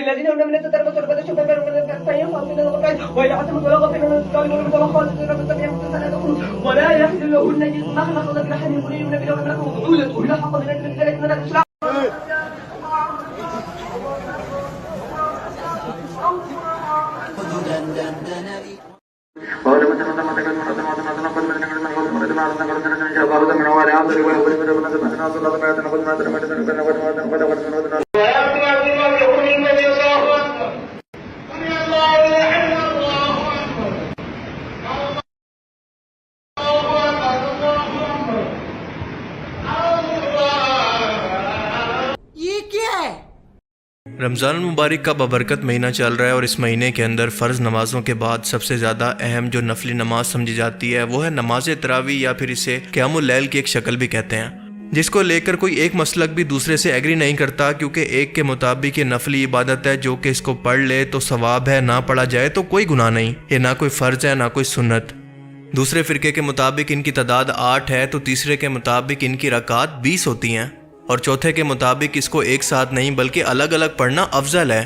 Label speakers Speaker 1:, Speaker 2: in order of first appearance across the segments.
Speaker 1: للذين هم من التتر والتربة الشباب فإن خاصين الغفران وإذا عتمت ولا غفران القائمون وخالد رب ولا يحل لهن يسمح لخلق لحن يقولون من بلغ لكم وعولة إلى حق من أجل ذلك من الإسلام.
Speaker 2: رمضان المبارک کا بابرکت مہینہ چل رہا ہے اور اس مہینے کے اندر فرض نمازوں کے بعد سب سے زیادہ اہم جو نفلی نماز سمجھی جاتی ہے وہ ہے نماز تراویح یا پھر اسے قیام اللیل کی ایک شکل بھی کہتے ہیں، جس کو لے کر کوئی ایک مسلک بھی دوسرے سے ایگری نہیں کرتا، کیونکہ ایک کے مطابق یہ نفلی عبادت ہے جو کہ اس کو پڑھ لے تو ثواب ہے، نہ پڑھا جائے تو کوئی گناہ نہیں، یہ نہ کوئی فرض ہے نہ کوئی سنت۔ دوسرے فرقے کے مطابق ان کی تعداد 8 ہے تو تیسرے کے مطابق ان کی رکعات 20 ہوتی ہیں، اور چوتھے کے مطابق اس کو ایک ساتھ نہیں بلکہ الگ الگ پڑھنا افضل ہے۔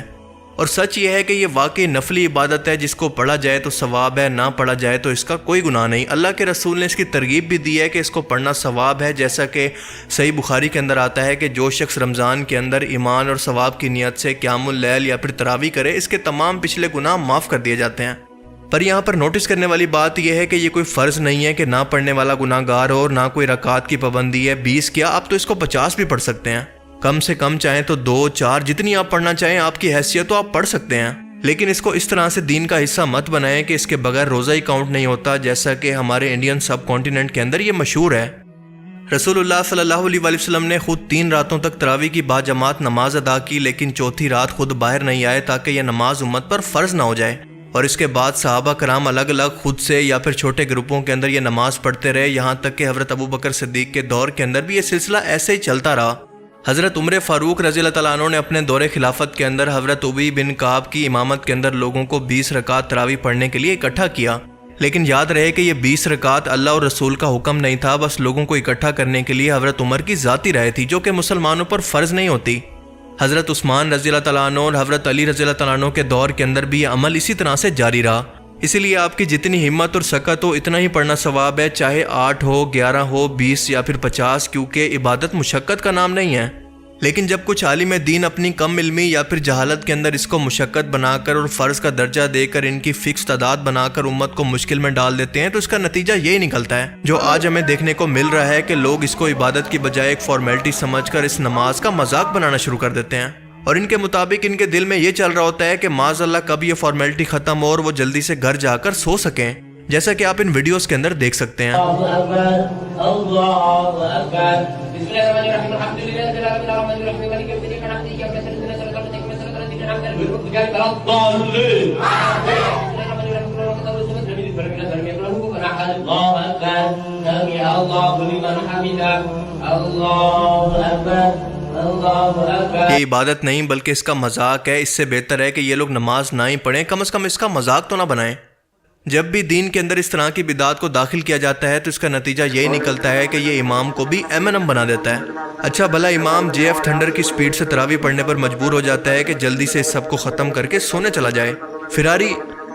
Speaker 2: اور سچ یہ ہے کہ یہ واقعی نفلی عبادت ہے، جس کو پڑھا جائے تو ثواب ہے، نہ پڑھا جائے تو اس کا کوئی گناہ نہیں۔ اللہ کے رسول نے اس کی ترغیب بھی دی ہے کہ اس کو پڑھنا ثواب ہے، جیسا کہ صحیح بخاری کے اندر آتا ہے کہ جو شخص رمضان کے اندر ایمان اور ثواب کی نیت سے قیام اللیل یا پھر تراویح کرے، اس کے تمام پچھلے گناہ معاف کر دیے جاتے ہیں۔ پر یہاں پر نوٹس کرنے والی بات یہ ہے کہ یہ کوئی فرض نہیں ہے کہ نہ پڑھنے والا گناہ گار ہو، اور نہ کوئی رکعات کی پابندی ہے۔ 20 کیا، آپ تو اس کو 50 بھی پڑھ سکتے ہیں، کم سے کم چاہیں تو 2 4 جتنی آپ پڑھنا چاہیں، آپ کی حیثیت تو آپ پڑھ سکتے ہیں، لیکن اس کو اس طرح سے دین کا حصہ مت بنائیں کہ اس کے بغیر روزہ ہی کاؤنٹ نہیں ہوتا، جیسا کہ ہمارے انڈین سب کانٹیننٹ کے اندر یہ مشہور ہے۔ رسول اللہ صلی اللہ علیہ وآلہ وسلم نے خود 3 راتوں تک تراویح کی باجماعت نماز ادا کی، لیکن چوتھی رات خود باہر نہیں آئے تاکہ یہ نماز امت پر فرض نہ ہو جائے، اور اس کے بعد صحابہ کرام الگ الگ خود سے یا پھر چھوٹے گروپوں کے اندر یہ نماز پڑھتے رہے، یہاں تک کہ حضرت ابو بکر صدیق کے دور کے اندر بھی یہ سلسلہ ایسے ہی چلتا رہا۔ حضرت عمر فاروق رضی اللہ تعالیٰ عنہ نے اپنے دور خلافت کے اندر حضرت ابی بن کعب کی امامت کے اندر لوگوں کو 20 رکعت تراویح پڑھنے کے لیے اکٹھا کیا، لیکن یاد رہے کہ یہ 20 رکعت اللہ اور رسول کا حکم نہیں تھا، بس لوگوں کو اکٹھا کرنے کے لیے حضرت عمر کی ذاتی رائے تھی، جو کہ مسلمانوں پر فرض نہیں ہوتی۔ حضرت عثمان رضی اللہ تعالیٰ عنہ اور حضرت علی رضی اللہ تعالیٰ عنہ کے دور کے اندر بھی یہ عمل اسی طرح سے جاری رہا، اسی لیے آپ کی جتنی ہمت اور سکت ہو اتنا ہی پڑھنا ثواب ہے، چاہے 8 ہو، 11 ہو، 20 یا پھر 50، کیونکہ عبادت مشقت کا نام نہیں ہے۔ لیکن جب کچھ عالم دین اپنی کم علمی یا پھر جہالت کے اندر اس کو مشقت بنا کر اور فرض کا درجہ دے کر ان کی فکس تعداد بنا کر امت کو مشکل میں ڈال دیتے ہیں، تو اس کا نتیجہ یہی نکلتا ہے جو آج ہمیں دیکھنے کو مل رہا ہے کہ لوگ اس کو عبادت کی بجائے ایک فارمیلٹی سمجھ کر اس نماز کا مذاق بنانا شروع کر دیتے ہیں، اور ان کے مطابق ان کے دل میں یہ چل رہا ہوتا ہے کہ معاذ اللہ کب یہ فارمیلٹی ختم ہو اور وہ جلدی سے گھر جا کر سو سکیں، جیسا کہ آپ ان ویڈیوز کے اندر دیکھ سکتے ہیں۔ یہ عبادت نہیں بلکہ اس کا مذاق ہے، اس سے بہتر ہے کہ یہ لوگ نماز نہ ہی پڑھیں، کم از کم اس کا مذاق تو نہ بنائیں۔ جب بھی دین کے اندر اس طرح کی بدعات کو داخل کیا جاتا ہے تو اس کا نتیجہ یہی نکلتا ہے کہ یہ امام کو بھی M&M بنا دیتا ہے۔ اچھا بھلا امام JF تھنڈر کی سپیڈ سے تراویح پڑھنے پر مجبور ہو جاتا ہے کہ جلدی سے اس سب کو ختم کر کے سونے چلا جائے۔ فراری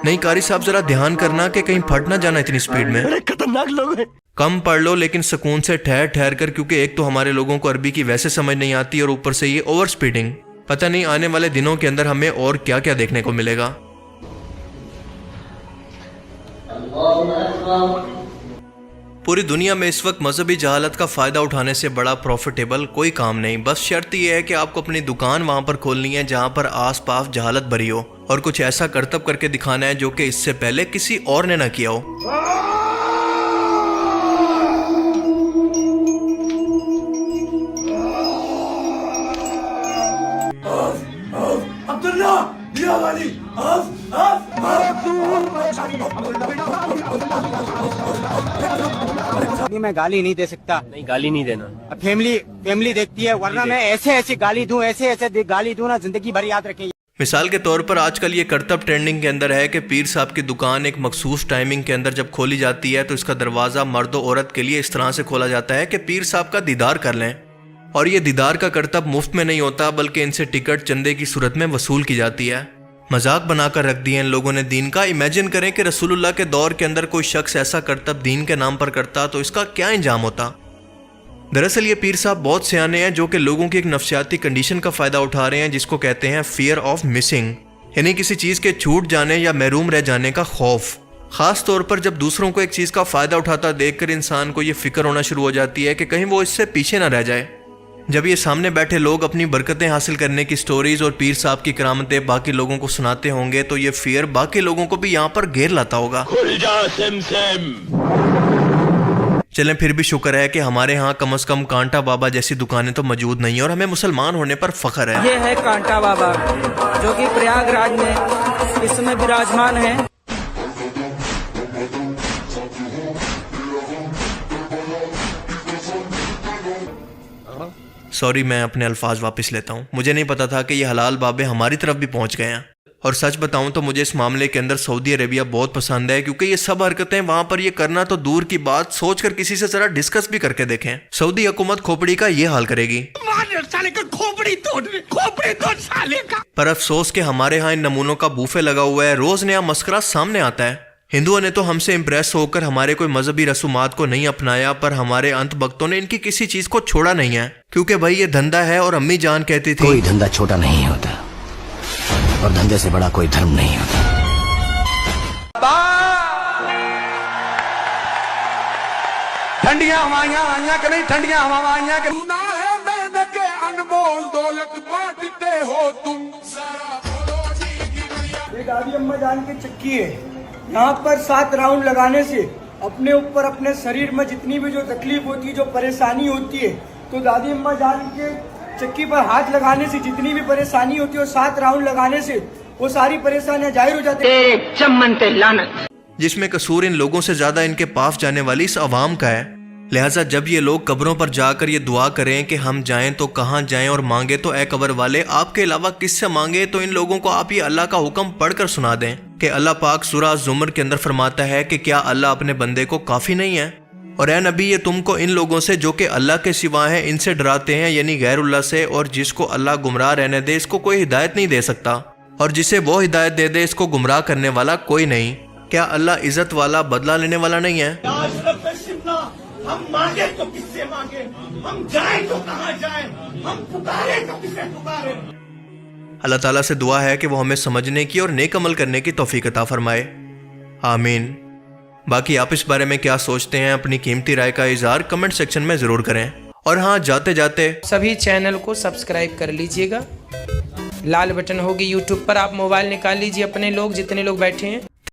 Speaker 2: نہیں قاری صاحب، ذرا دھیان کرنا کہ کہیں پھٹ نہ جانا اتنی سپیڈ میں، خطرناک لوگ ہیں۔ کم پڑھ لو لیکن سکون سے ٹھہر ٹھہر کر، کیونکہ ایک تو ہمارے لوگوں کو عربی کی ویسے سمجھ نہیں آتی اور اوپر سے یہ اوور سپیڈنگ، پتہ نہیں آنے والے دنوں کے اندر ہمیں اور کیا کیا دیکھنے کو ملے گا۔ پوری دنیا میں اس وقت مذہبی جہالت کا فائدہ اٹھانے سے بڑا پروفیٹیبل کوئی کام نہیں، بس شرط یہ ہے کہ آپ کو اپنی دکان وہاں پر کھولنی ہے جہاں پر آس پاس جہالت بھری ہو، اور کچھ ایسا کرتب کر کے دکھانا ہے جو کہ اس سے پہلے کسی اور نے نہ کیا ہو۔
Speaker 3: میں گالی نہیں دے سکتا،
Speaker 4: نہیں گالی نہیں دینا،
Speaker 3: فیملی دیکھتی ہے، ورنہ میں ایسے گالی دوں، ایسے گالی دوں نا زندگی بھر یاد رکھیں۔
Speaker 2: مثال کے طور پر آج کل یہ کرتب ٹرینڈنگ کے اندر ہے کہ پیر صاحب کی دکان ایک مخصوص ٹائمنگ کے اندر جب کھولی جاتی ہے تو اس کا دروازہ مرد و عورت کے لیے اس طرح سے کھولا جاتا ہے کہ پیر صاحب کا دیدار کر لیں، اور یہ دیدار کا کرتب مفت میں نہیں ہوتا بلکہ ان سے ٹکٹ چندے کی صورت میں وصول کی جاتی ہے۔ مذاق بنا کر رکھ دیا ان لوگوں نے دین کا۔ امیجن کریں کہ رسول اللہ کے دور کے اندر کوئی شخص ایسا کرتب دین کے نام پر کرتا تو اس کا کیا انجام ہوتا۔ دراصل یہ پیر صاحب بہت سیانے ہیں جو کہ لوگوں کی ایک نفسیاتی کنڈیشن کا فائدہ اٹھا رہے ہیں جس کو کہتے ہیں فیئر آف مسنگ، یعنی کسی چیز کے چھوٹ جانے یا محروم رہ جانے کا خوف۔ خاص طور پر جب دوسروں کو ایک چیز کا فائدہ اٹھاتا دیکھ کر انسان کو یہ فکر ہونا شروع ہو جاتی ہے کہ کہیں وہ اس سے پیچھے نہ رہ جائے۔ جب یہ سامنے بیٹھے لوگ اپنی برکتیں حاصل کرنے کی سٹوریز اور پیر صاحب کی کرامتیں باقی لوگوں کو سناتے ہوں گے تو یہ فیئر باقی لوگوں کو بھی یہاں پر گھیر لاتا ہوگا۔
Speaker 4: کھل جا سم
Speaker 2: چلیں پھر بھی شکر ہے کہ ہمارے ہاں کم از کم کانٹا بابا جیسی دکانیں تو موجود نہیں ہیں اور ہمیں مسلمان ہونے پر فخر ہے۔
Speaker 5: یہ ہے کانٹا بابا جو کہ پریاگ راج میں اس میں براجمان ہے۔
Speaker 2: سوری میں اپنے الفاظ واپس لیتا ہوں، مجھے نہیں پتا تھا کہ یہ حلال بابے ہماری طرف بھی پہنچ گئے ہیں۔ اور سچ بتاؤں تو مجھے اس معاملے کے اندر سعودی عربیہ بہت پسند ہے کیونکہ یہ سب حرکتیں وہاں پر یہ کرنا تو دور کی بات، سوچ کر کسی سے ذرا ڈسکس بھی کر کے دیکھیں۔ سعودی حکومت کھوپڑی کا یہ حال کرے گی، پر افسوس کہ ہمارے ہاں ان نمونوں کا بوفے لگا ہوا ہے، روز نیا مسخرہ سامنے آتا ہے۔ ہندوؤں نے تو ہم سے امپریس ہو کر ہمارے کوئی مذہبی رسومات کو نہیں اپنایا، پر ہمارے انت بختوں نے ان کی کسی چیز کو چھوڑا نہیں ہے کیونکہ بھائی یہ دھندا ہے اور امی جان کہتی تھی
Speaker 6: کوئی دھندا چھوٹا نہیں ہوتا اور دھندے سے بڑا کوئی دھرم نہیں ہوتا۔
Speaker 7: ٹھنڈیاں ہوائیاں آئیاں کہ نہیں، ٹھنڈیاں ہوا آئیاں کہ نہیں، انمول دولت بانٹتے ہو تم۔
Speaker 8: یہ دادی اماں جان کی چکی ہے، یہاں پر 7 راؤنڈ لگانے سے اپنے اوپر اپنے شریر میں جتنی بھی جو تکلیف ہوتی ہے، جو پریشانی ہوتی ہے، تو دادی اماں جان کے چکی پر ہاتھ لگانے سے جتنی بھی پریشانی ہوتی ہے اور 7 راؤنڈ لگانے سے وہ ساری پریشانیاں ظاہر ہو جاتی ہیں۔
Speaker 5: چمن تے لعنت۔
Speaker 2: جس میں قصور ان لوگوں سے زیادہ ان کے پاس جانے والی اس عوام کا ہے۔ لہٰذا جب یہ لوگ قبروں پر جا کر یہ دعا کریں کہ ہم جائیں تو کہاں جائیں اور مانگے تو اے قبر والے آپ کے علاوہ کس سے مانگے، تو ان لوگوں کو آپ یہ اللہ کا حکم پڑھ کر سنا دیں کہ اللہ پاک سورہ زمر کے اندر فرماتا ہے کہ کیا اللہ اپنے بندے کو کافی نہیں ہے؟ اور اے نبی یہ تم کو ان لوگوں سے جو کہ اللہ کے سوا ہیں ان سے ڈراتے ہیں، یعنی غیر اللہ سے، اور جس کو اللہ گمراہ رہنے دے اس کو کوئی ہدایت نہیں دے سکتا، اور جسے وہ ہدایت دے دے اس کو گمراہ کرنے والا کوئی نہیں۔ کیا اللہ عزت والا بدلہ لینے والا نہیں ہے؟
Speaker 7: ہم مانگے تو کس سے مانگے، ہم جائیں تو کہاں جائیں، ہم پکارے تو کسے پکارے۔
Speaker 2: اللہ تعالیٰ سے دعا ہے کہ وہ ہمیں سمجھنے کی اور نیک عمل کرنے کی توفیق عطا فرمائے، آمین۔ باقی آپ اس بارے میں کیا سوچتے ہیں اپنی قیمتی رائے کا اظہار کمنٹ سیکشن میں ضرور کریں۔ اور ہاں جاتے جاتے
Speaker 5: سبھی چینل کو سبسکرائب کر لیجئے گا، لال بٹن ہوگی یوٹیوب پر، آپ موبائل نکال لیجئے اپنے لوگ جتنے لوگ بیٹھے ہیں۔